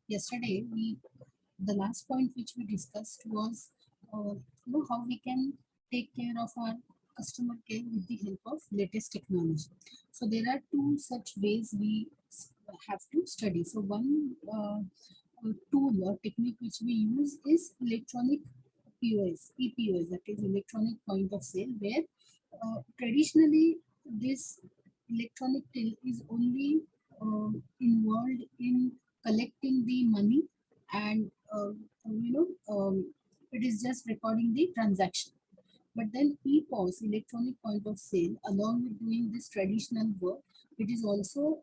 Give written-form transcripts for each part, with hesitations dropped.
Yesterday, the last point which we discussed was how we can take care of our customer care with the help of latest technology. So there are two such ways we have to study. So one tool or technique which we use is electronic POS, EPOS, that is electronic point of sale, where traditionally this electronic till is only involved in collecting the money and it is just recording the transaction. But then EPOS, electronic point of sale, along with doing this traditional work, it also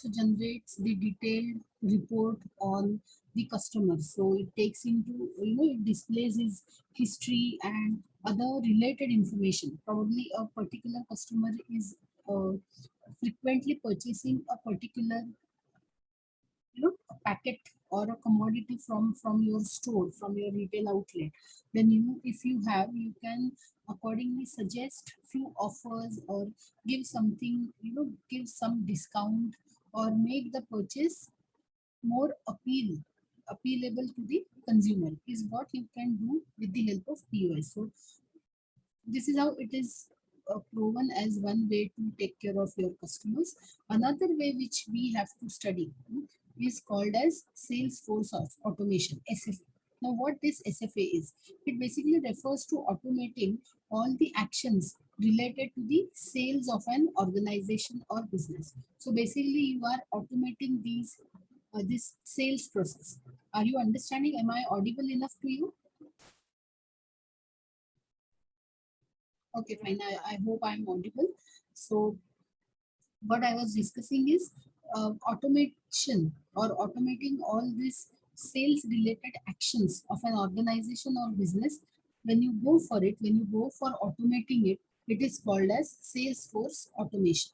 generates the detailed report on the customer. So it takes into, it displays his history and other related information. Probably a particular customer is frequently purchasing a particular a packet or a commodity from your store, from your retail outlet. Then you can accordingly suggest few offers or give some discount or make the purchase more appealable to the consumer is what you can do with the help of POS. So this is how it is proven as one way to take care of your customers. Another way which we have to study is called as Salesforce of automation, SFA. Now, what this SFA is, it basically refers to automating all the actions related to the sales of an organization or business. So basically, you are automating this sales process. Are you understanding? Am I audible enough to you? Okay, fine. I hope I'm audible. So what I was discussing is automation or automating all these sales related actions of an organization or business. When you go for automating it, it is called as Salesforce automation.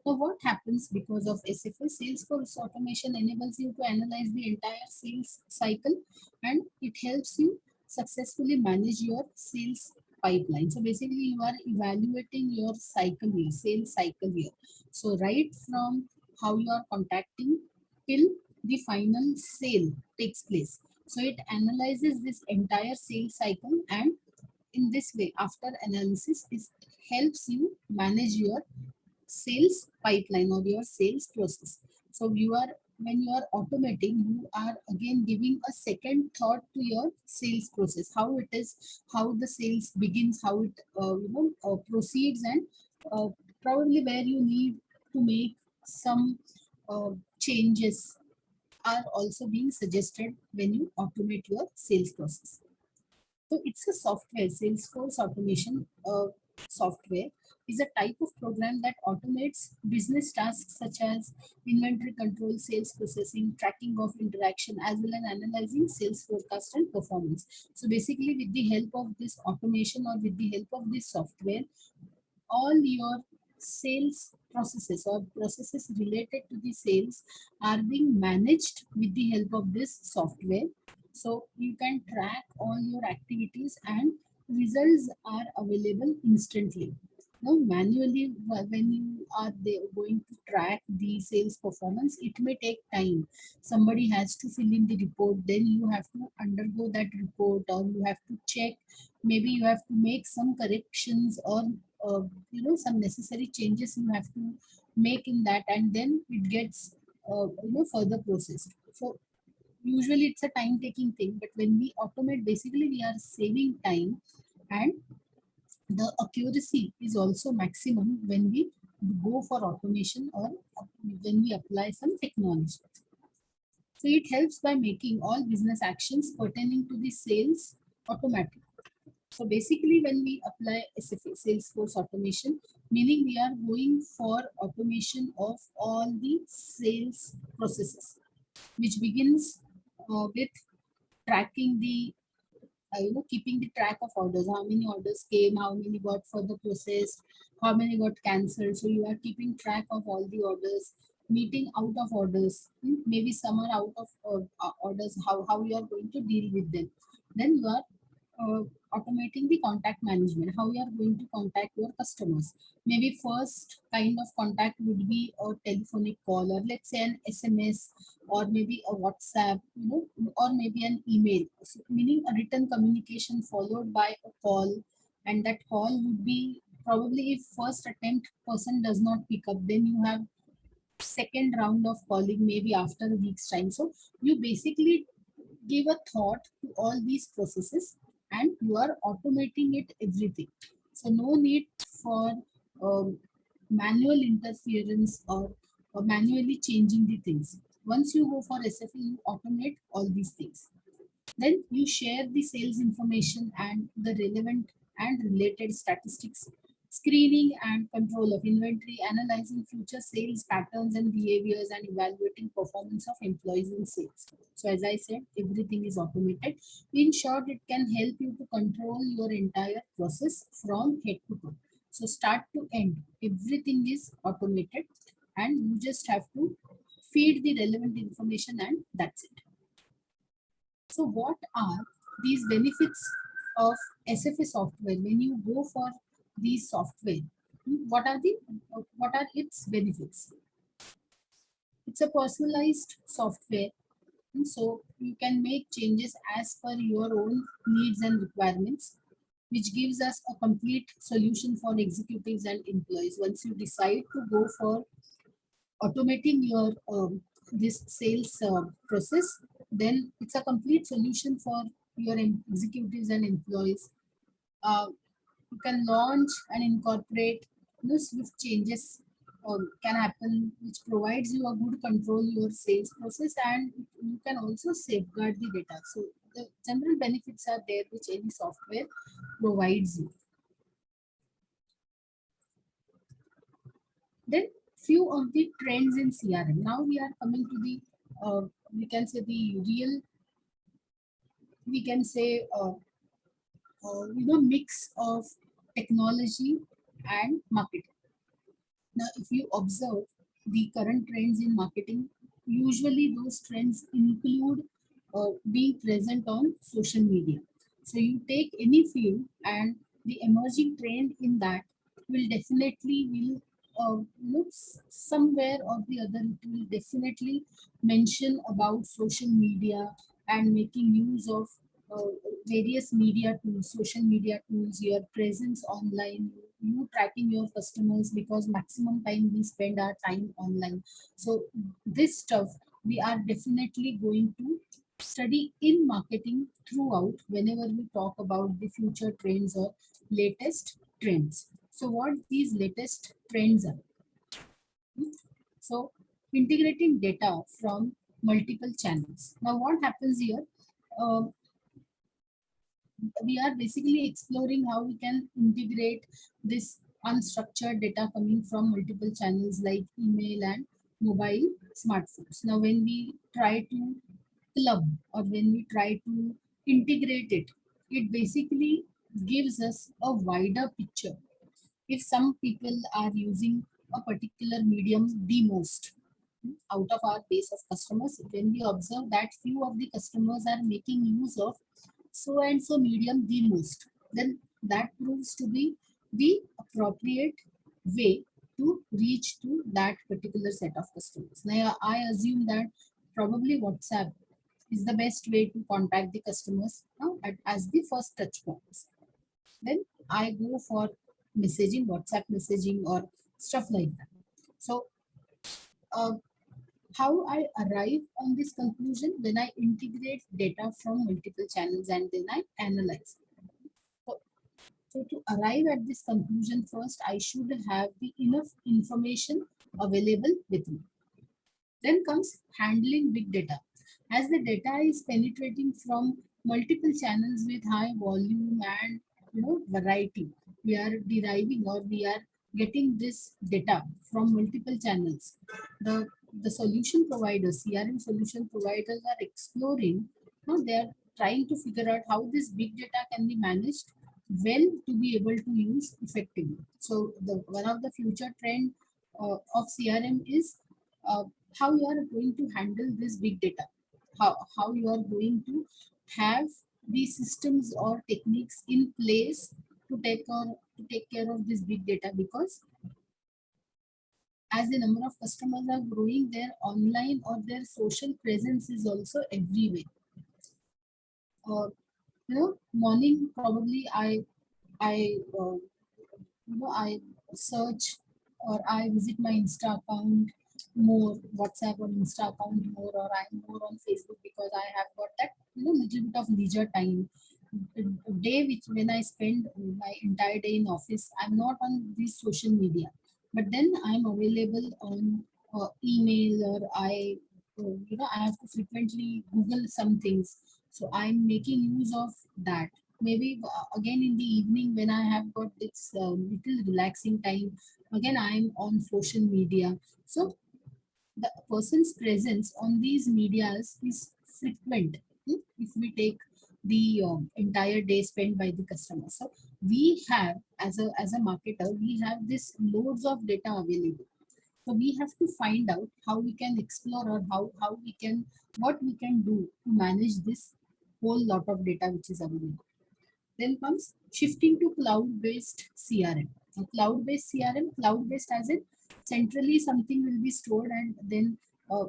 Now, what happens because of SFA? Salesforce automation enables you to analyze the entire sales cycle and it helps you successfully manage your sales pipeline. So basically, you are evaluating your cycle here, sales cycle here. So right from how you are contacting till the final sale takes place. So it analyzes this entire sales cycle, and in this way, after analysis, it helps you manage your sales pipeline or your sales process. So when you are automating, you are again giving a second thought to your sales process, how the sales begins, how it proceeds, and probably where you need to make some changes are also being suggested when you automate your sales process. So it's a software. Salesforce automation software is a type of program that automates business tasks such as inventory control, sales processing, tracking of interaction, as well as analyzing sales forecast and performance. So basically, with the help of this automation or with the help of this software, all your sales processes or processes related to the sales are being managed with the help of this software. So you can track all your activities and results are available instantly. Now, manually, when you are there going to track the sales performance, it may take time. Somebody has to fill in the report, then you have to undergo that report, or you have to check. Maybe you have to make some corrections or some necessary changes you have to make in that, and then it gets further processed. So usually it's a time taking thing, but when we automate, basically we are saving time, and the accuracy is also maximum when we go for automation or when we apply some technology. So it helps by making all business actions pertaining to the sales automatic. So basically, when we apply SFA, Salesforce automation, meaning we are going for automation of all the sales processes, which begins with tracking keeping the track of orders, how many orders came, how many got further processed, how many got cancelled. So you are keeping track of all the orders, meeting out of orders, maybe some are out of orders, how you are going to deal with them. Then you are automating the contact management, how you are going to contact your customers. Maybe first kind of contact would be a telephonic call, or let's say an SMS, or maybe a WhatsApp, or maybe an email. So, meaning a written communication followed by a call, and that call would be probably, if first attempt person does not pick up, then you have second round of calling maybe after a week's time. So you basically give a thought to all these processes, and you are automating it everything. So no need for manual interference, or manually changing the things. Once you go for SFA, you automate all these things. Then you share the sales information and the relevant and related statistics, screening and control of inventory, analyzing future sales patterns and behaviors, and evaluating performance of employees in sales. So as I said, everything is automated. In short, it can help you to control your entire process from head to toe. So start to end, everything is automated, and you just have to feed the relevant information, and that's it. So what are these benefits of SFA software when you go for these software? What are its benefits? It's a personalized software, and so you can make changes as per your own needs and requirements, which gives us a complete solution for executives and employees. Once you decide to go for automating your this sales process, then it's a complete solution for your executives and employees. You can launch and incorporate swift changes can happen, which provides you a good control your sales process, and you can also safeguard the data. So the general benefits are there which any software provides you. Then few of the trends in CRM. Now we are coming to the we can say the real, we can say mix of technology and marketing. Now, if you observe the current trends in marketing, usually those trends include being present on social media. So you take any field, and the emerging trend in that will definitely will somewhere or the other, it will definitely mention about social media and making use of uh, various media tools, social media tools, your presence online, you tracking your customers, because maximum time we spend our time online. So this stuff we are definitely going to study in marketing throughout whenever we talk about the future trends or latest trends. So what these latest trends are? So integrating data from multiple channels. Now what happens here? Uh, we are basically exploring how we can integrate this unstructured data coming from multiple channels like email and mobile smartphones. Now, when we try to club, or when we try to integrate it, it basically gives us a wider picture. If some people are using a particular medium the most out of our base of customers, when we observe that few of the customers are making use of so and so medium the most, then that proves to be the appropriate way to reach to that particular set of customers. Now, I assume that probably WhatsApp is the best way to contact the customers as the first touch points. Then I go for messaging, WhatsApp messaging, or stuff like that. So, uh, how I arrive on this conclusion? When I integrate data from multiple channels and then I analyze. So, so to arrive at this conclusion, first I should have the enough information available with me. Then comes handling big data. As the data is penetrating from multiple channels with high volume and variety, we are deriving, or we are getting this data from multiple channels. The solution providers, CRM solution providers, are exploring. They are trying to figure out how this big data can be managed well to be able to use effectively. So the one of the future trend of CRM is uh, how you are going to handle this big data, how you are going to have these systems or techniques in place to take care of this big data, because as the number of customers are growing, their online or their social presence is also everywhere. Morning probably I search or I visit my Insta account more, WhatsApp or Insta account more, or I'm more on Facebook because I have got that little bit of leisure time. A day which when I spend my entire day in office, I'm not on this social media, but then I'm available on email, or I have to frequently Google some things, so I'm making use of that. Maybe again in the evening when I have got this little relaxing time, again I'm on social media. So the person's presence on these medias is frequent. If we take the entire day spent by the customer, so we have as a marketer, we have this loads of data available. So we have to find out how we can explore, or how we can, what we can do to manage this whole lot of data which is available. Then comes shifting to cloud-based CRM. Now, cloud-based CRM, cloud-based as in centrally something will be stored, and then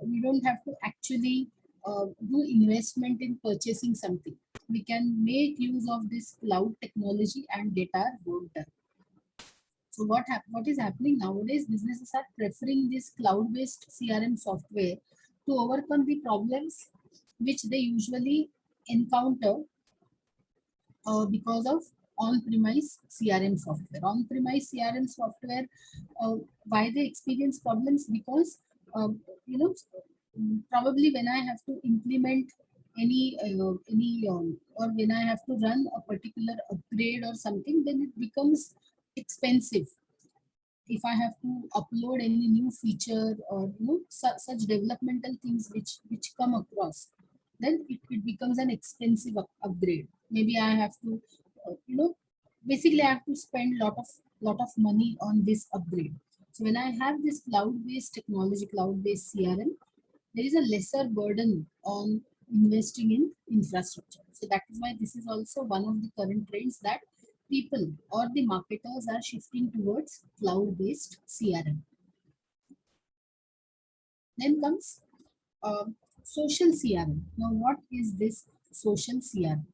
we don't have to actually do investment in purchasing something. We can make use of this cloud technology and get our work done. So what is happening nowadays? Businesses are preferring this cloud-based CRM software to overcome the problems which they usually encounter because of on-premise CRM software. On-premise CRM software, why they experience problems? Because you know probably when I have to implement any or when I have to run a particular upgrade or something, then it becomes expensive. If I have to upload any new feature or such developmental things which come across, then it becomes an expensive upgrade. Maybe I have to, basically I have to spend lot of money on this upgrade. So when I have this cloud-based technology, cloud-based CRM, there is a lesser burden on investing in infrastructure. So that is why this is also one of the current trends that people or the marketers are shifting towards cloud-based CRM. Then comes uh, social CRM. Now, what is this social CRM?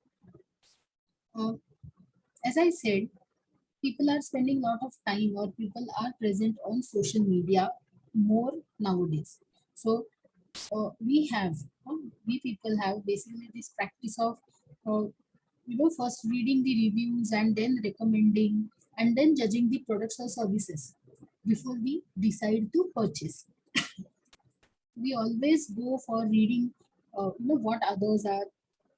Uh, as I said, people are spending a lot of time, or people are present on social media more nowadays. So uh, we people have basically this practice of uh, first reading the reviews and then recommending and then judging the products or services before we decide to purchase. We always go for reading what others are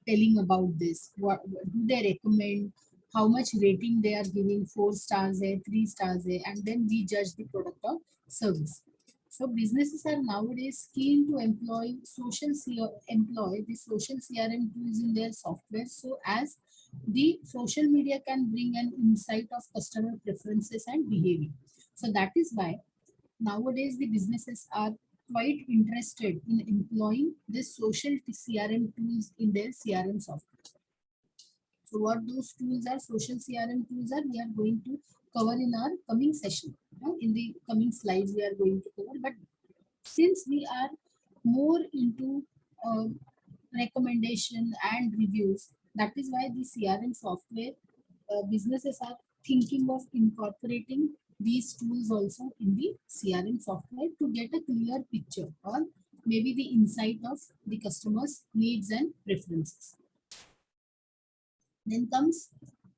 telling about this, what do they recommend, how much rating they are giving, 4 stars there, 3 stars there, and then we judge the product or service. So businesses are nowadays keen to employ the social CRM tools in their software, so as the social media can bring an insight of customer preferences and behavior. So that is why nowadays the businesses are quite interested in employing this social CRM tools in their CRM software. So what those tools are, social CRM tools are, we are going to cover in our coming session. In the coming slides, we are going to cover. But since we are more into uh, recommendation and reviews, that is why the CRM software businesses are thinking of incorporating these tools also in the CRM software to get a clear picture, or maybe the insight of the customer's needs and preferences. Then comes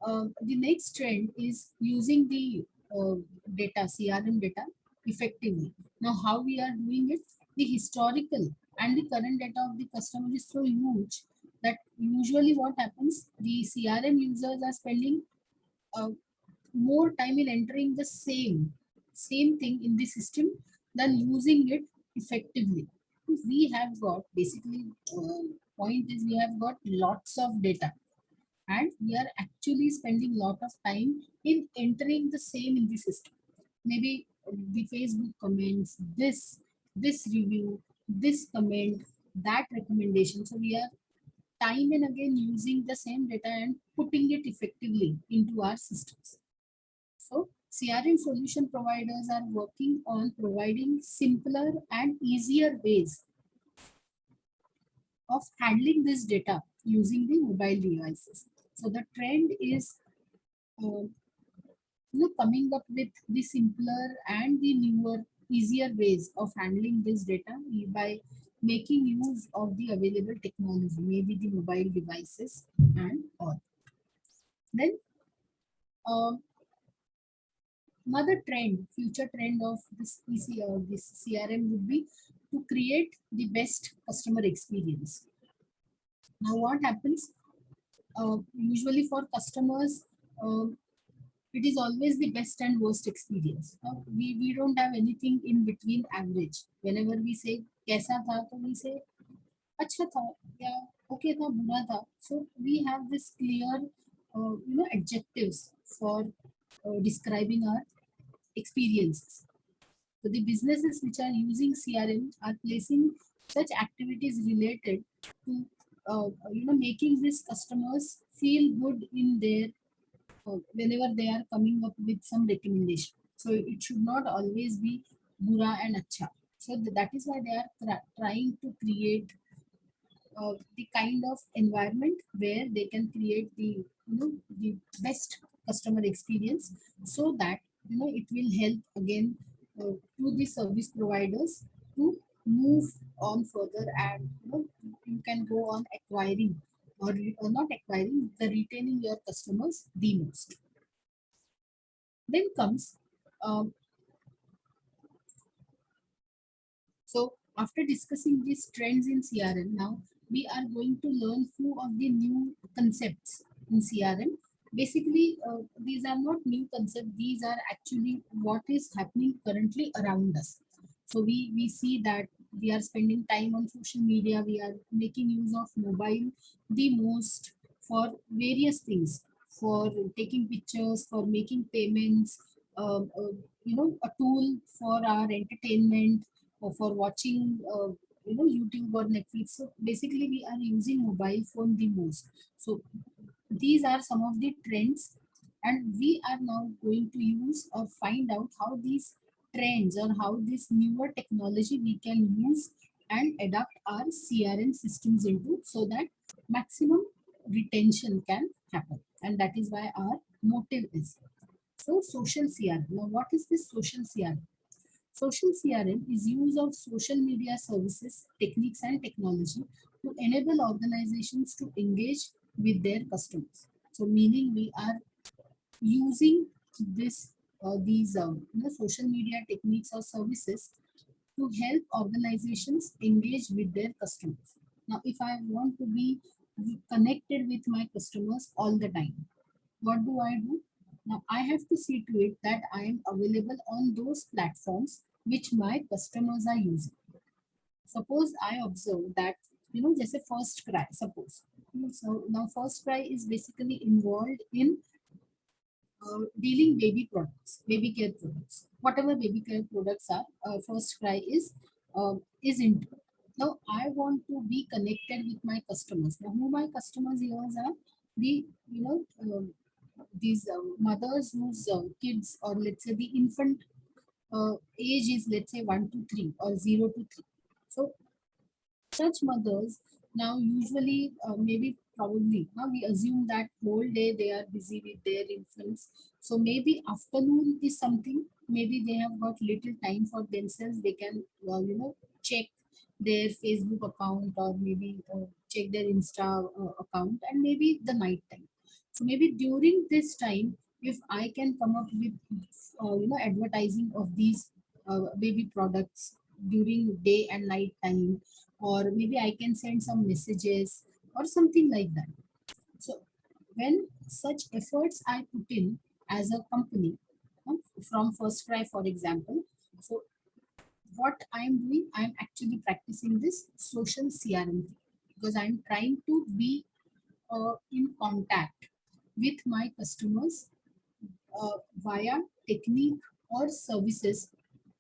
the next trend is using the uh, data, CRM data effectively. Now, how we are doing it? The historical and the current data of the customer is so huge that usually what happens, the CRM users are spending uh, more time in entering the same thing in the system than using it effectively. We have got basically point is we have got lots of data, and we are actually spending a lot of time in entering the same in the system. Maybe the Facebook comments, this review, this comment, that recommendation. So we are time and again using the same data and putting it effectively into our systems. So CRM solution providers are working on providing simpler and easier ways of handling this data using the mobile devices. So the trend is uh, coming up with the simpler and the newer, easier ways of handling this data by making use of the available technology, maybe the mobile devices and all. Then another trend, future trend of this this CRM would be to create the best customer experience. Now, what happens? Usually for customers, uh, it is always the best and worst experience. We don't have anything in between average. Whenever we say कैसा था, तो we say अच्छा था या okay था बुरा था. So we have this clear adjectives for describing our experiences. So the businesses which are using CRM are placing such activities related to making these customers feel good in their whenever they are coming up with some recommendation. So it should not always be bura and acha. So that is why they are trying to create the kind of environment where they can create the best customer experience, so that it will help again to the service providers to move on further, and you can go on acquiring or not acquiring, the retaining your customers the most. Then comes um, so after discussing these trends in CRM, now we are going to learn few of the new concepts in CRM. Basically, these are not new concepts. These are actually what is happening currently around us. So we see that we are spending time on social media. We are making use of mobile the most for various things, for taking pictures, for making payments, a tool for our entertainment, or for watching YouTube or Netflix. So basically we are using mobile phone the most. So these are some of the trends, and we are now going to use or find out how these trends or how this newer technology we can use and adapt our CRM systems into, so that maximum retention can happen. And that is why our motive is. So social CRM. Now what is this social CRM? Social CRM is use of social media services, techniques and technology to enable organizations to engage with their customers. So meaning we are using this these social media techniques or services to help organizations engage with their customers. Now, if I want to be connected with my customers all the time, what do I do? Now I have to see to it that I am available on those platforms which my customers are using. Suppose I observe that, just a first cry, suppose. So now first cry is basically involved in dealing baby products, baby care products, whatever baby care products are, first cry is into. Now I want to be connected with my customers. Now who my customers here are, the these mothers whose kids, or let's say the infant age is, let's say, 1 to 3 or 0 to 3. So such mothers now usually, maybe probably now we assume that whole day they are busy with their infants. So maybe afternoon is something, maybe they have got little time for themselves. They can check their Facebook account, or maybe check their Insta account, and maybe the night time. So maybe during this time, if I can come up with advertising of these baby products during day and night time, or maybe I can send some messages or something like that. So when such efforts I put in as a company, from first cry for example, so what I'm doing, I'm actually practicing this social CRM thing, because I'm trying to be in contact with my customers via technique or services,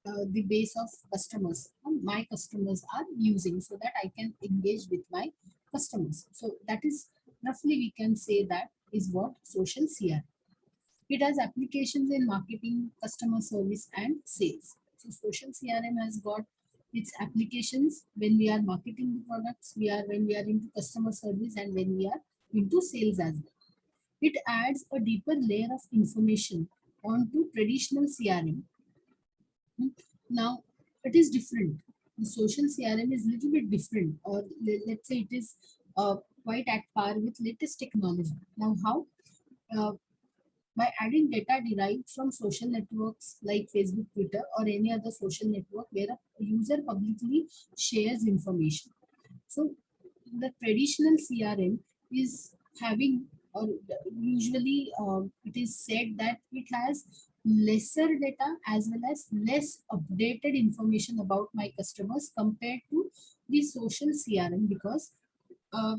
the base of customers my customers are using, so that I can engage with my customers. So that is roughly we can say that is what social CRM. It has applications in marketing, customer service, and sales. So social CRM has got its applications when we are marketing the products, when we are into customer service, and when we are into sales as well. It adds a deeper layer of information onto traditional CRM. Now it is different. The social CRM is little bit different, or let's say it is quite at par with latest technology. Now how? Uh, by adding data derived from social networks like Facebook, Twitter, or any other social network where a user publicly shares information. So the traditional CRM is having, or usually it is said that it has lesser data as well as less updated information about my customers compared to the social CRM, because uh,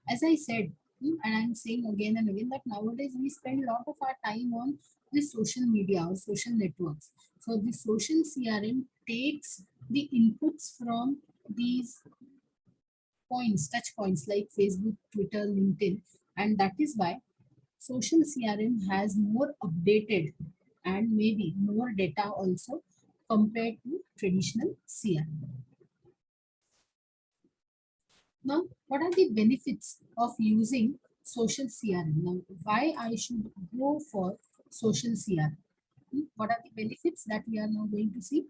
as I said, and I'm saying again and again that nowadays we spend a lot of our time on the social media or social networks. So the social CRM takes the inputs from these points, touch points like Facebook, Twitter, LinkedIn, and that is why social CRM has more updated and maybe more data also compared to traditional CRM. Now, what are the benefits of using social CRM? Now, why I should go for social CRM? What are the benefits that we are now going to see?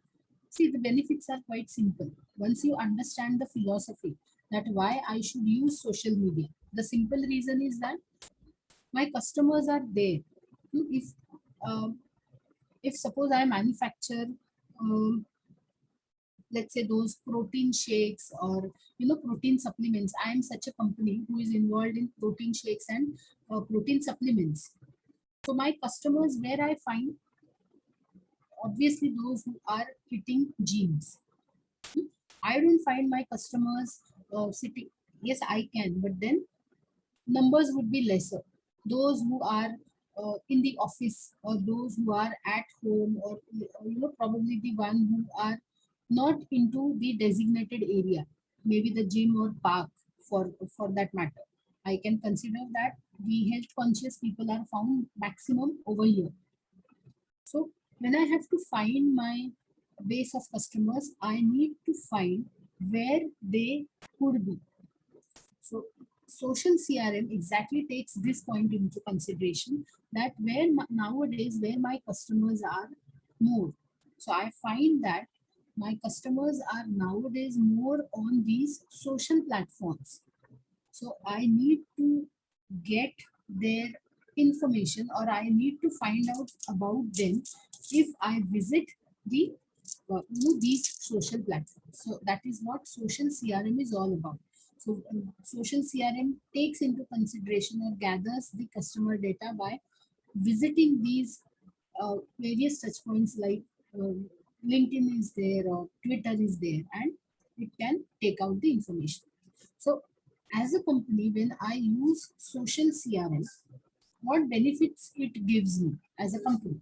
See, the benefits are quite simple. Once you understand the philosophy that why I should use social media, the simple reason is that my customers are there. If um, if suppose I manufacture um, let's say those protein shakes or protein supplements, I am such a company who is involved in protein shakes and protein supplements. So my customers, where I find, obviously those who are hitting gyms. I don't find my customers sitting. Yes, I can, but then numbers would be lesser. Those who are in the office, or those who are at home, or probably the one who are not into the designated area, maybe the gym or park, for that matter. I can consider that the health conscious people are found maximum over here. So when I have to find my base of customers, I need to find where they could be. So social CRM exactly takes this point into consideration, that nowadays where my customers are more. So I find that my customers are nowadays more on these social platforms. So I need to get their information, or I need to find out about them if I visit the these social platforms. So that is what social CRM is all about. So social CRM takes into consideration or gathers the customer data by visiting these various touch points like LinkedIn is there or Twitter is there, and it can take out the information. So as a company, when I use social CRM, what benefits it gives me as a company?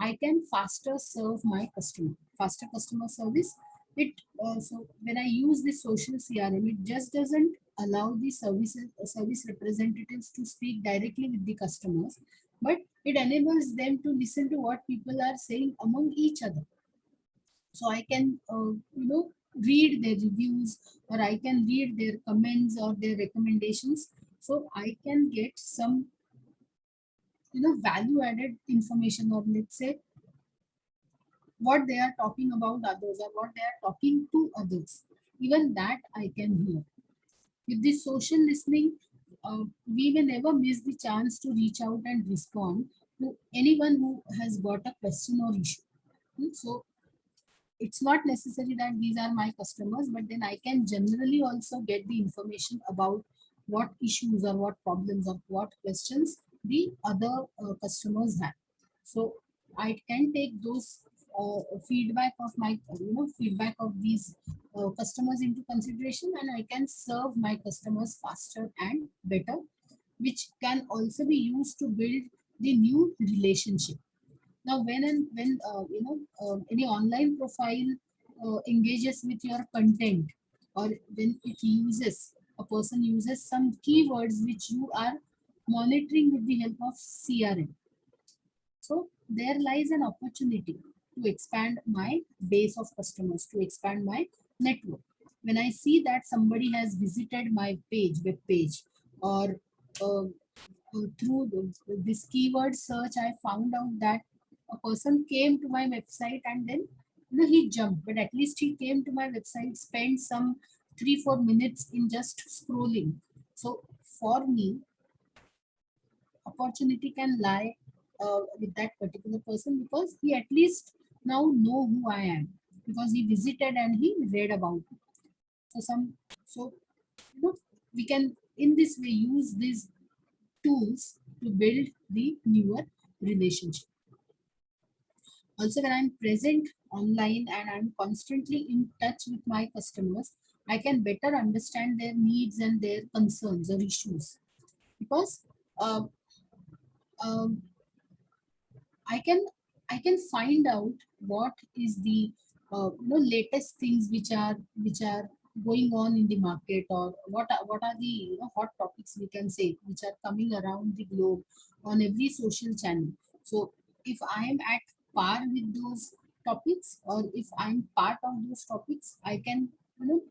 I can faster serve my customer, faster customer service. It so when I use this social CRM, it just doesn't allow the service representatives to speak directly with the customers, but it enables them to listen to what people are saying among each other. So I can read their reviews, or I can read their comments or their recommendations. So I can get some value added information, or let's say what they are talking about others, or what they are talking to others. Even that I can hear. With this social listening, we may never miss the chance to reach out and respond to anyone who has got a question or issue. So it's not necessary that these are my customers, but then I can generally also get the information about what issues or what problems or what questions the other customers have. So I can take those feedback of my feedback of these customers into consideration, and I can serve my customers faster and better, which can also be used to build the new relationship. Now, when any online profile engages with your content, or when it uses a person uses some keywords which you are monitoring with the help of CRM. So there lies an opportunity to expand my base of customers, to expand my network. When I see that somebody has visited my page, web page, or through this keyword search, I found out that a person came to my website and then he jumped, but at least he came to my website, spent some 3-4 minutes in just scrolling. So for me, opportunity can lie with that particular person because he at least now know who I am because he visited and he read about it. So we can in this way use these tools to build the newer relationship. Also, when I'm present online and I'm constantly in touch with my customers, I can better understand their needs and their concerns or issues because uh, um, I can I can find out what is the latest things which are going on in the market, or what are the hot topics we can say which are coming around the globe on every social channel. So if I am at par with those topics, or if I'm part of those topics, I can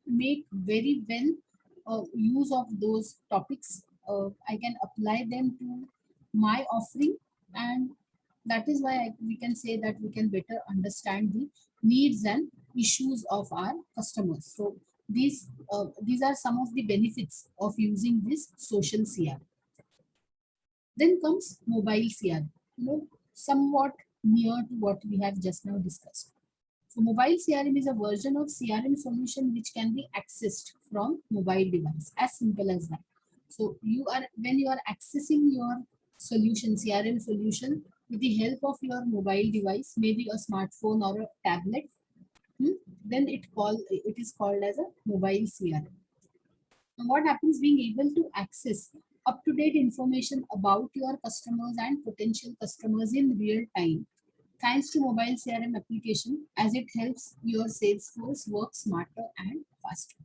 make very well use of those topics. I can apply them to my offering, and that is why we can say that we can better understand the needs and issues of our customers. So these are some of the benefits of using this social CR. Then comes mobile CR, somewhat near to what we have just now discussed. So mobile CRM is a version of CRM solution which can be accessed from mobile device, as simple as that. So when you are accessing your solution, CRM solution, with the help of your mobile device, maybe a smartphone or a tablet, then it is called as a mobile CRM. And what happens, being able to access up-to-date information about your customers and potential customers in real time thanks to mobile CRM application, as it helps your sales force work smarter and faster.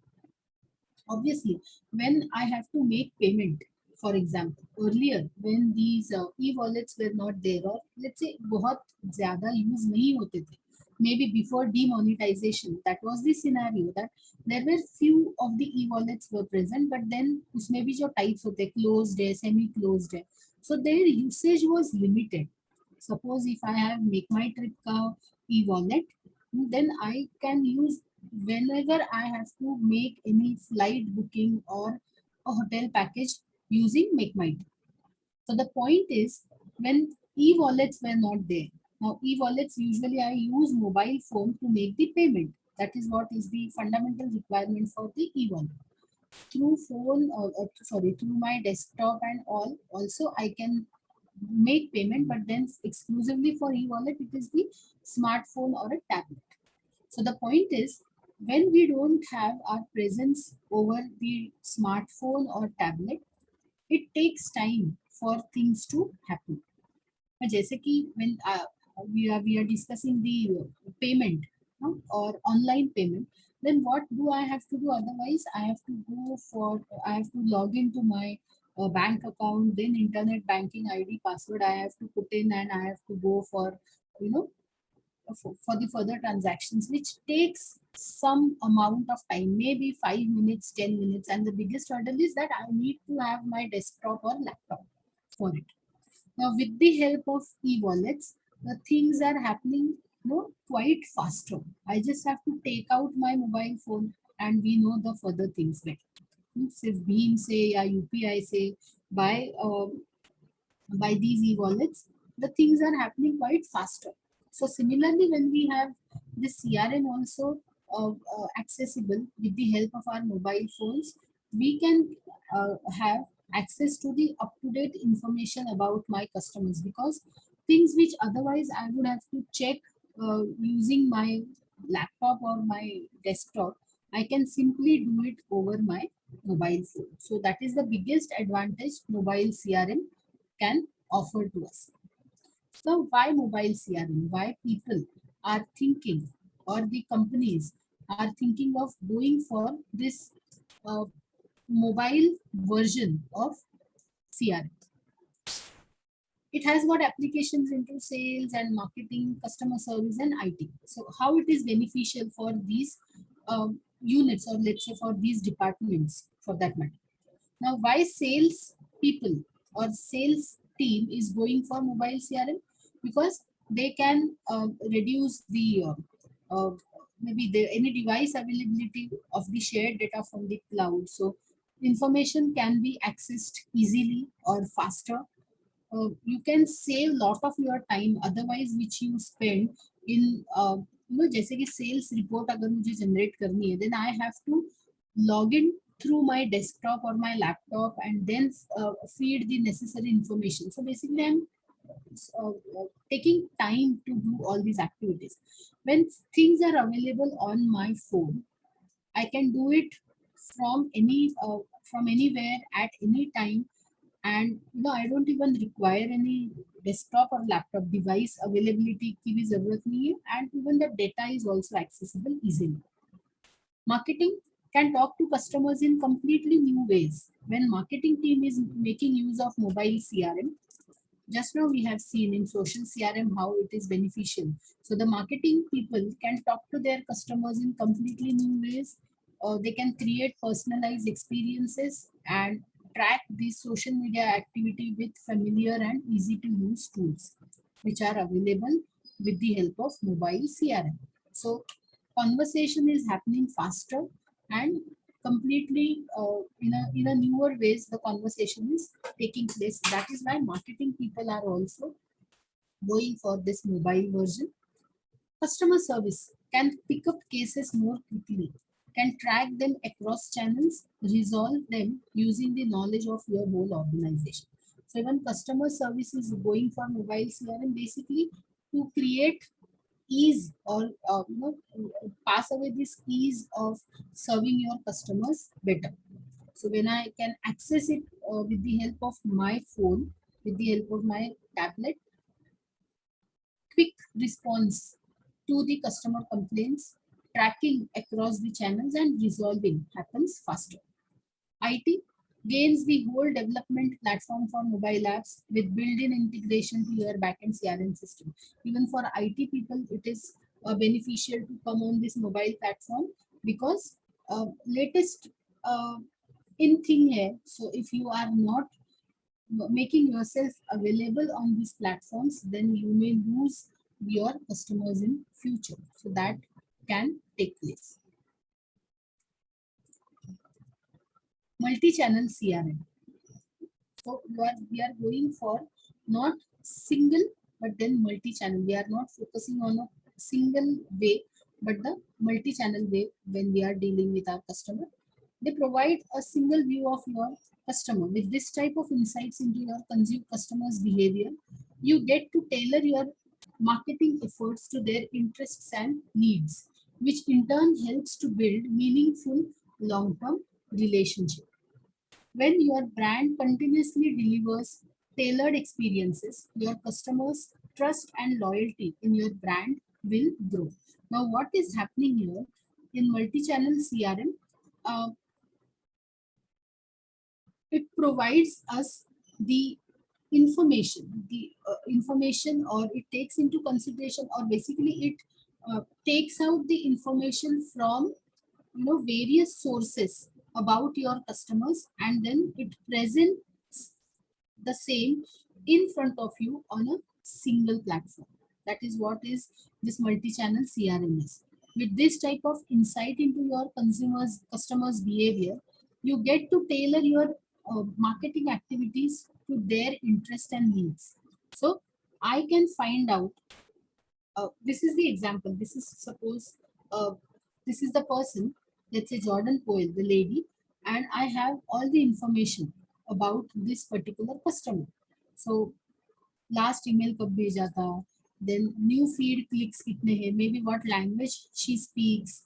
Obviously, when I have to make payment, for example, earlier when these e-wallets were not there, or let's say बहुत ज़्यादा use नहीं होते थे, maybe before demonetization, that was the scenario that there were few of the e-wallets were present, but then उसमें भी जो types होते, closed है, semi closed है, so their usage was limited. Suppose if I have make my trip ka e-wallet, then I can use whenever I have to make any flight booking or a hotel package using Make My Trip. So the point is, when e-wallets were not there, now e-wallets usually I use mobile phone to make the payment. That is what is the fundamental requirement for the e-wallet. Through phone, through my desktop and all, also I can make payment, but then exclusively for e-wallet, it is the smartphone or a tablet. So the point is, when we don't have our presence over the smartphone or tablet, it takes time for things to happen. जैसे कि when we are discussing the payment, or online payment, then what do I have to do? Otherwise, I have to log into my bank account, then internet banking ID password I have to put in, and I have to go for you know for the further transactions, which takes some amount of time, maybe 5 minutes, 10 minutes, and the biggest hurdle is that I need to have my desktop or laptop for it. Now, with the help of e-wallets, the things are happening quite faster. I just have to take out my mobile phone and we know the further things better. सिर्फ भीम से या UPI से by by these e-wallets, the things are happening quite faster. So similarly, when we have this CRM also accessible with the help of our mobile phones, we can have access to the up-to-date information about my customers, because things which otherwise I would have to check using my laptop or my desktop, I can simply do it over my mobile phone. So that is the biggest advantage mobile CRM can offer to us. So why mobile CRM? Why people are thinking, or the companies are thinking of going for this mobile version of CRM. It has got applications into sales and marketing, customer service, and IT. So how it is beneficial for these units, or let's say for these departments for that matter. Now, why sales people or sales team is going for mobile CRM? Because they can reduce the maybe any device availability of the shared data from the cloud. So information can be accessed easily or faster. You can save lot of your time otherwise which you spend in जैसे कि sales report अगर मुझे generate करनी है, then I have to log in through my desktop or my laptop and then feed the necessary information. So basically I'm taking time to do all these activities. When things are available on my phone, I can do it from anywhere at any time, and I don't even require any desktop or laptop device availability की भी जरूरत नहीं है, and even the data is also accessible easily. Marketing can talk to customers in completely new ways. When marketing team is making use of mobile CRM, just now we have seen in social CRM how it is beneficial. So the marketing people can talk to their customers in completely new ways. They can create personalized experiences and track the social media activity with familiar and easy to use tools, which are available with the help of mobile CRM. So conversation is happening faster and completely in a newer ways the conversation is taking place. That is why marketing people are also going for this mobile version. Customer service can pick up cases more quickly, can track them across channels, resolve them using the knowledge of your whole organization. So even customer service is going for mobile CRM basically to create ease, or pass away this ease of serving your customers better. So when I can access it with the help of my phone, with the help of my tablet, quick response to the customer complaints, tracking across the channels and resolving happens faster. IT gains the whole development platform for mobile apps with built-in integration to your backend CRM system. Even for IT people, it is beneficial to come on this mobile platform because latest uh, in thing hai. So if you are not making yourself available on these platforms, then you may lose your customers in future. So that can take place. Multi-channel CRM. So we are going for not single but then multi-channel. We are not focusing on a single way but the multi-channel way when we are dealing with our customer. They provide a single view of your customer. With this type of insights into your customer's behavior, you get to tailor your marketing efforts to their interests and needs, which in turn helps to build meaningful long-term relationship. When your brand continuously delivers tailored experiences, your customers' trust and loyalty in your brand will grow. Now, what is happening here in multi-channel CRM? It provides us the information, or it takes into consideration, or basically it takes out the information from various sources about your customers, and then it presents the same in front of you on a single platform. That is what is this multi-channel CRM is. With this type of insight into your customers behavior, you get to tailor your marketing activities to their interest and needs. So I can find out, this is the example. This is suppose this is the person, let's say Jordan Poel, the lady, and I have all the information about this particular customer. So last email कब भेजा था, then new feed clicks कितने हैं, maybe what language she speaks,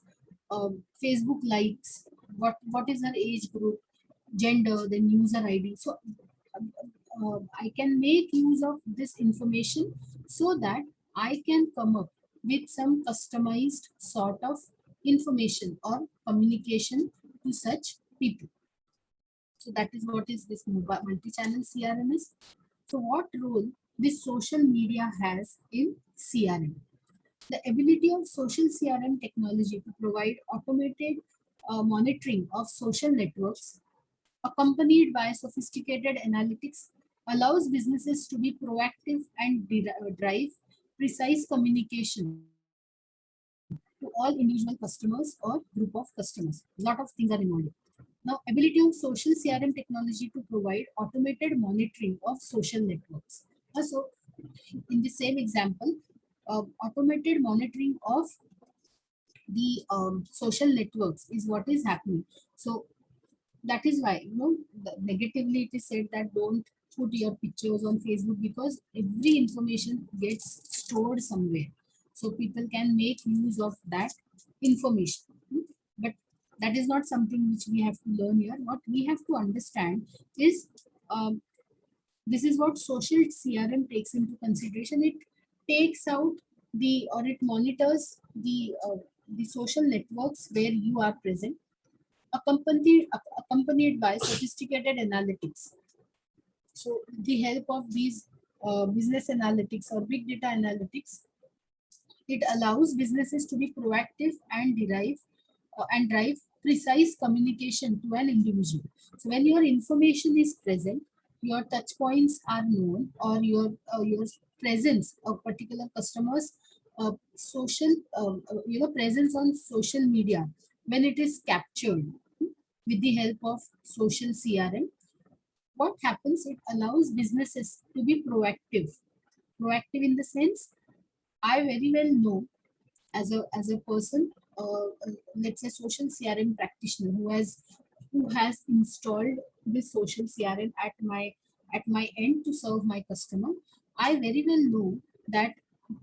Facebook likes, what is her age group, gender, then user ID. So I can make use of this information so that I can come up with some customized sort of information or communication to such people. So that is what is this multi-channel CRM is. So what role this social media has in CRM? The ability of social CRM technology to provide automated monitoring of social networks accompanied by sophisticated analytics allows businesses to be proactive and drive precise communication to all individual customers or group of customers. A lot of things are involved. Now, ability of social CRM technology to provide automated monitoring of social networks. So, in the same example, automated monitoring of the social networks is what is happening. So, that is why, negatively it is said that don't put your pictures on Facebook, because every information gets stored somewhere, so people can make use of that information. But that is not something which we have to learn here. What we have to understand is, um, this is what social CRM takes into consideration. It takes out the, or it monitors the social networks where you are present, accompanied by sophisticated analytics. So, with the help of these business analytics or big data analytics, it allows businesses to be proactive and drive precise communication to an individual. So, when your information is present, your touch points are known, or your presence of particular customers, social presence on social media, when it is captured with the help of social CRM, what happens? It allows businesses to be proactive. Proactive in the sense, I very well know, as a person, let's say social CRM practitioner who has installed this social CRM at my end to serve my customer. I very well know that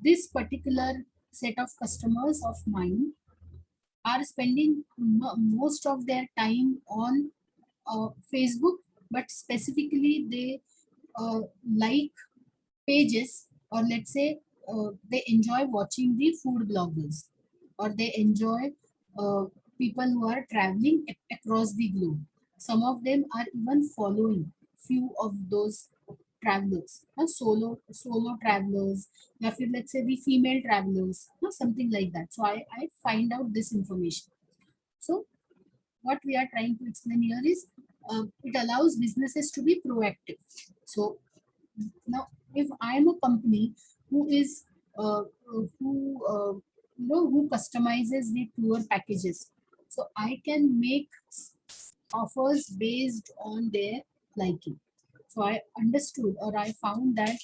this particular set of customers of mine are spending most of their time on Facebook, but specifically they like pages, or let's say they enjoy watching the food bloggers, or they enjoy people who are traveling across the globe. Some of them are even following few of those travelers, solo travelers, or let's say the female travelers, something like that. So I find out this information. So what we are trying to explain here is, it allows businesses to be proactive. So now, if I am a company who is who customizes the tour packages, so I can make offers based on their liking. So I understood, or I found that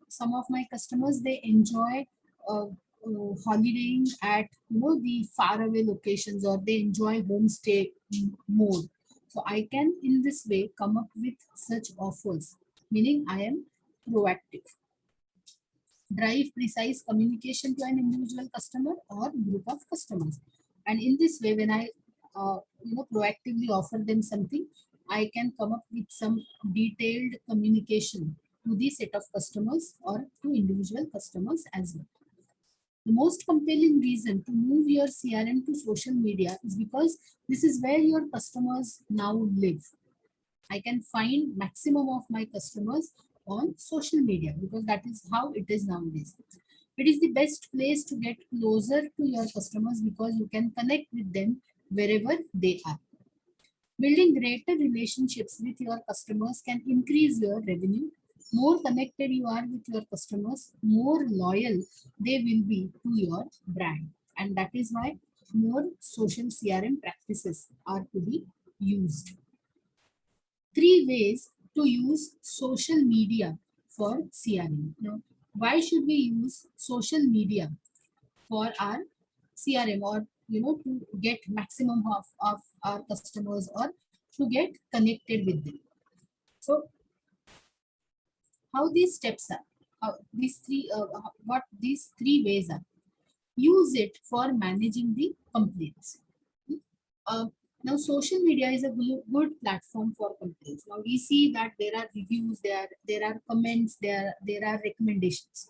some of my customers, they enjoy holidaying at the faraway locations, or they enjoy homestay more. So I can in this way come up with such offers, meaning I am proactive. Drive precise communication to an individual customer or group of customers, and in this way, when I proactively offer them something, I can come up with some detailed communication to the set of customers or to individual customers as well. The most compelling reason to move your CRM to social media is because this is where your customers now live. I can find maximum of my customers on social media, because that is how it is nowadays. It is the best place to get closer to your customers, because you can connect with them wherever they are. Building greater relationships with your customers can increase your revenue. More connected you are with your customers, more loyal they will be to your brand. And that is why more social CRM practices are to be used. 3 ways to use social media for CRM. Now, why should we use social media for our CRM, or to get maximum of our customers, or to get connected with them? So, how these steps are? How these three? What these 3 ways are? Use it for managing the complaints. Uh, Now, social media is a good platform for complaints. Now, we see that there are reviews, there are comments, there are recommendations.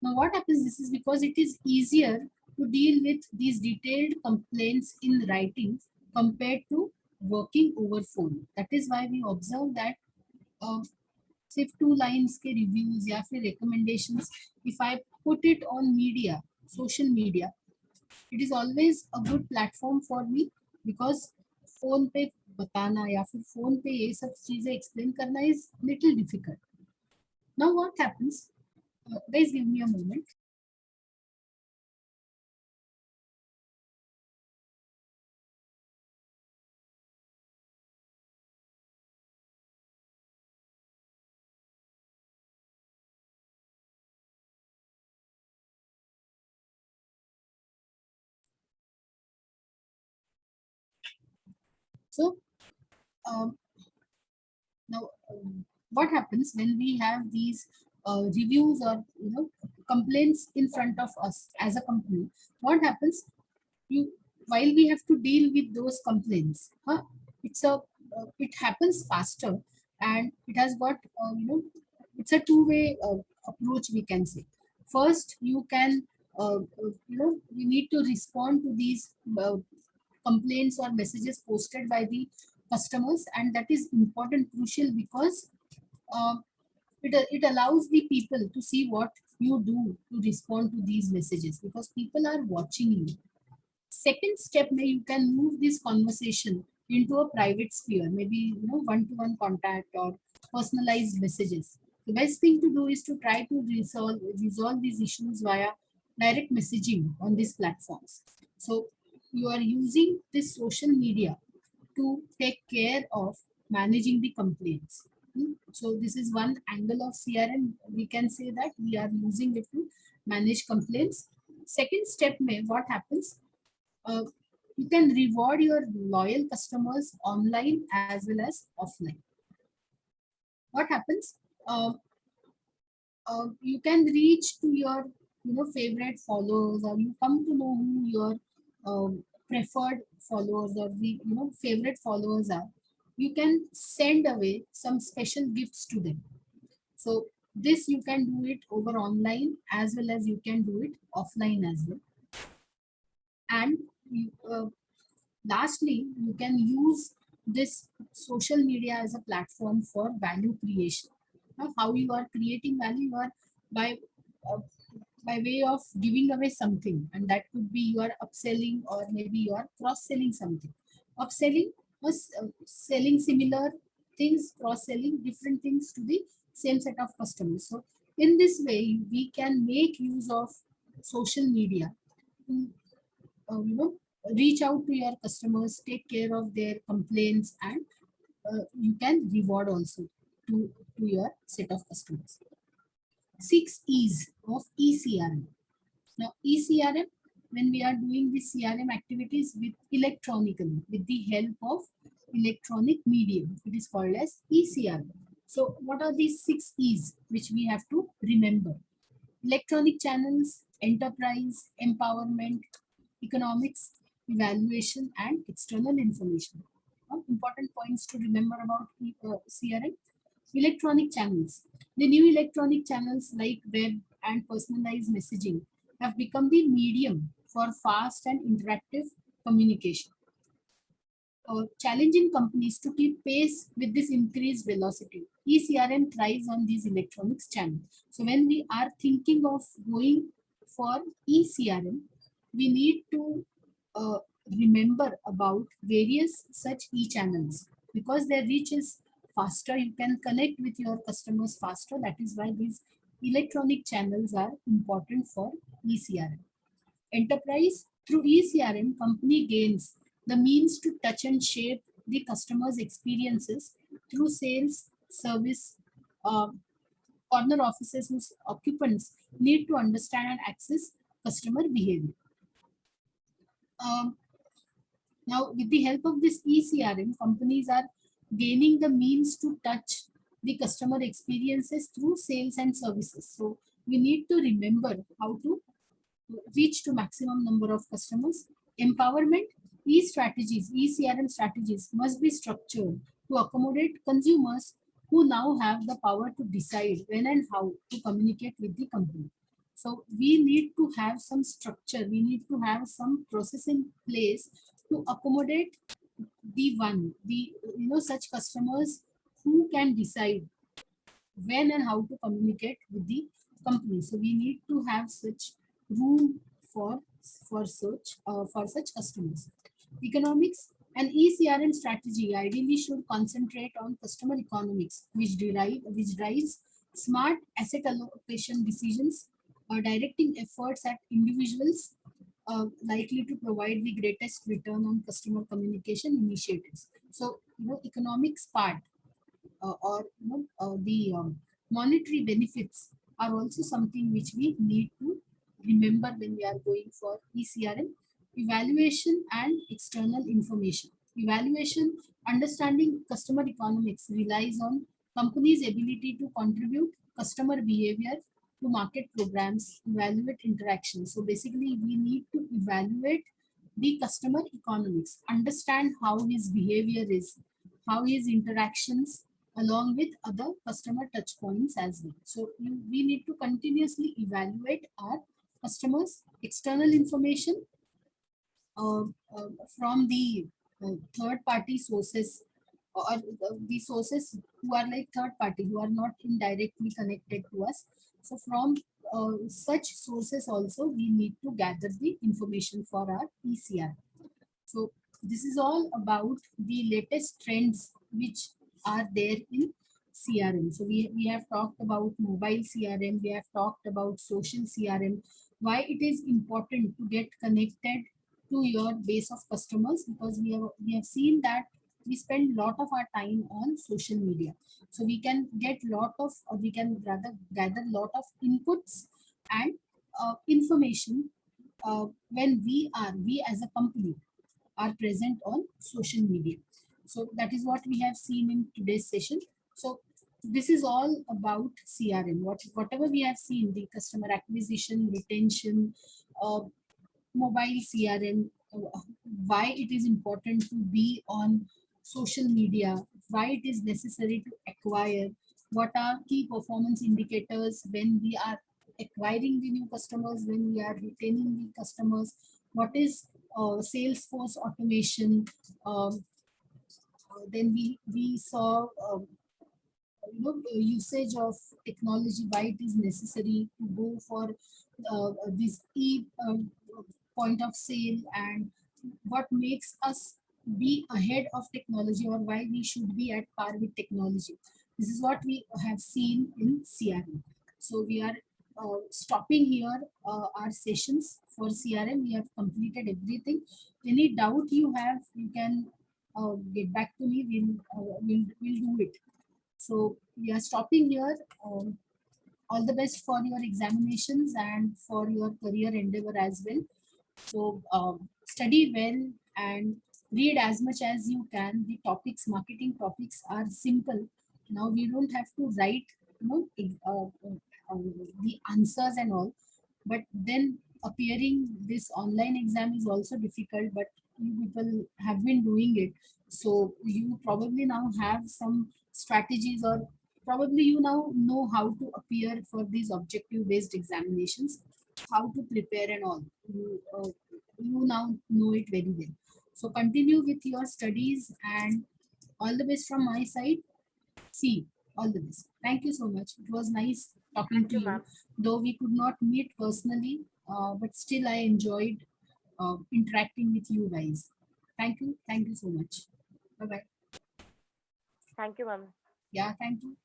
Now, what happens? This is because it is easier to deal with these detailed complaints in writing compared to working over phone. That is why we observe that सिर्फ 2 lines के reviews या फिर recommendations, if I put it on media, social media, it is always a good platform for me, because phone पे बताना या फिर phone पे ये सब चीजें explain करना is little difficult. Now what happens, guys, give me a moment. So um, now what happens when we have these reviews or complaints in front of us as a company? What happens, you while we have to deal with those complaints, it's a it happens faster, and it has got it's a two-way approach, we can say. First, you can you need to respond to these complaints or messages posted by the customers, and that is important, crucial, because uh, it allows the people to see what you do to respond to these messages, because people are watching you. Second step, may you can move this conversation into a private sphere, maybe one-to-one contact or personalized messages. The best thing to do is to try to resolve these issues via direct messaging on these platforms. So you are using this social media to take care of managing the complaints. So this is one angle of CRM. We can say that we are using it to manage complaints. Second step, may what happens, uh, you can reward your loyal customers online as well as offline. What happens, uh, you can reach to your favorite followers, or you come to know who your preferred followers or the favorite followers are. You can send away some special gifts to them. So this you can do it over online as well as you can do it offline as well. And lastly, you can use this social media as a platform for value creation. How you are creating value? You are by uh, by way of giving away something, and that could be you are upselling, or maybe you are cross selling something. Upselling was selling similar things, cross selling different things to the same set of customers. So in this way, we can make use of social media to reach out to your customers, take care of their complaints, and you can reward also to your set of customers. 6 E's of ECRM. Now, ECRM, when we are doing the CRM activities with electronically, with the help of electronic medium, it is called as ECRM. So, what are these 6 E's which we have to remember? Electronic channels, enterprise, empowerment, economics, evaluation, and external information. Important points to remember about CRM. Electronic channels. The new electronic channels like web and personalized messaging have become the medium for fast and interactive communication, challenging companies to keep pace with this increased velocity. ECRM thrives on these electronics channels. So when we are thinking of going for ECRM, we need to uh, remember about various such e-channels, because their reach is faster. You can connect with your customers faster. That is why these electronic channels are important for ECRM. Enterprise, through ECRM, company gains the means to touch and shape the customer's experiences through sales, service, uh, corner offices whose occupants need to understand and access customer behavior. Um, Now, with the help of this ECRM, companies are gaining the means to touch the customer experiences through sales and services. So, we need to remember how to reach to maximum number of customers. Empowerment, ECRM strategies must be structured to accommodate consumers who now have the power to decide when and how to communicate with the company. So we need to have some structure, we need to have some process in place to accommodate such customers who can decide when and how to communicate with the company. So we need to have such room for such customers. Economics, an ECRM strategy ideally should concentrate on customer economics, which drives smart asset allocation decisions, directing efforts at individuals likely to provide the greatest return on customer communication initiatives. So, economics part or the monetary benefits are also something which we need to remember when we are going for ECRM. Evaluation and external information. Evaluation, understanding customer economics relies on companies' ability to contribute customer behavior to market programs, evaluate interactions. So basically, we need to evaluate the customer economics, understand how his behavior is, how his interactions along with other customer touch points as well. So we need to continuously evaluate our customers' external information uh, from the third party sources or the sources who are like third party, who are not indirectly connected to us. So from such sources also we need to gather the information for our ECR. So this is all about the latest trends which are there in CRM. So we have talked about mobile CRM, we have talked about social CRM, why it is important to get connected to your base of customers, because we have seen that we spend lot of our time on social media. So we can get lot of, or we can rather gather lot of inputs and information when we as a company are present on social media. So that is what we have seen in today's session. So this is all about CRM. Whatever we have seen, the customer acquisition, retention, uh, mobile CRM, why it is important to be on social media, why it is necessary to acquire, what are key performance indicators when we are acquiring the new customers, when we are retaining the customers, what is Salesforce automation. Then we saw usage of technology, why it is necessary to go for this point of sale, and what makes us be ahead of technology, or why we should be at par with technology. This is what we have seen in CRM. So we are stopping here our sessions for CRM. We have completed everything. Any doubt you have, you can get back to me. We'll do it. So we are stopping here. All the best for your examinations and for your career endeavor as well. So study well and read as much as you can. The topics, marketing topics are simple. Now we don't have to write, the answers and all. But then appearing this online exam is also difficult. But you people have been doing it, so you probably now have some strategies, or probably you now know how to appear for these objective based examinations, how to prepare and all. You now know it very well. So continue with your studies, and all the best from my side. See, all the best. Thank you so much. It was nice talking Thank to you, you, ma'am. though we could not meet personally, but still I enjoyed interacting with you guys. Thank you. Thank you so much. Bye bye. Thank you, ma'am. Yeah, thank you.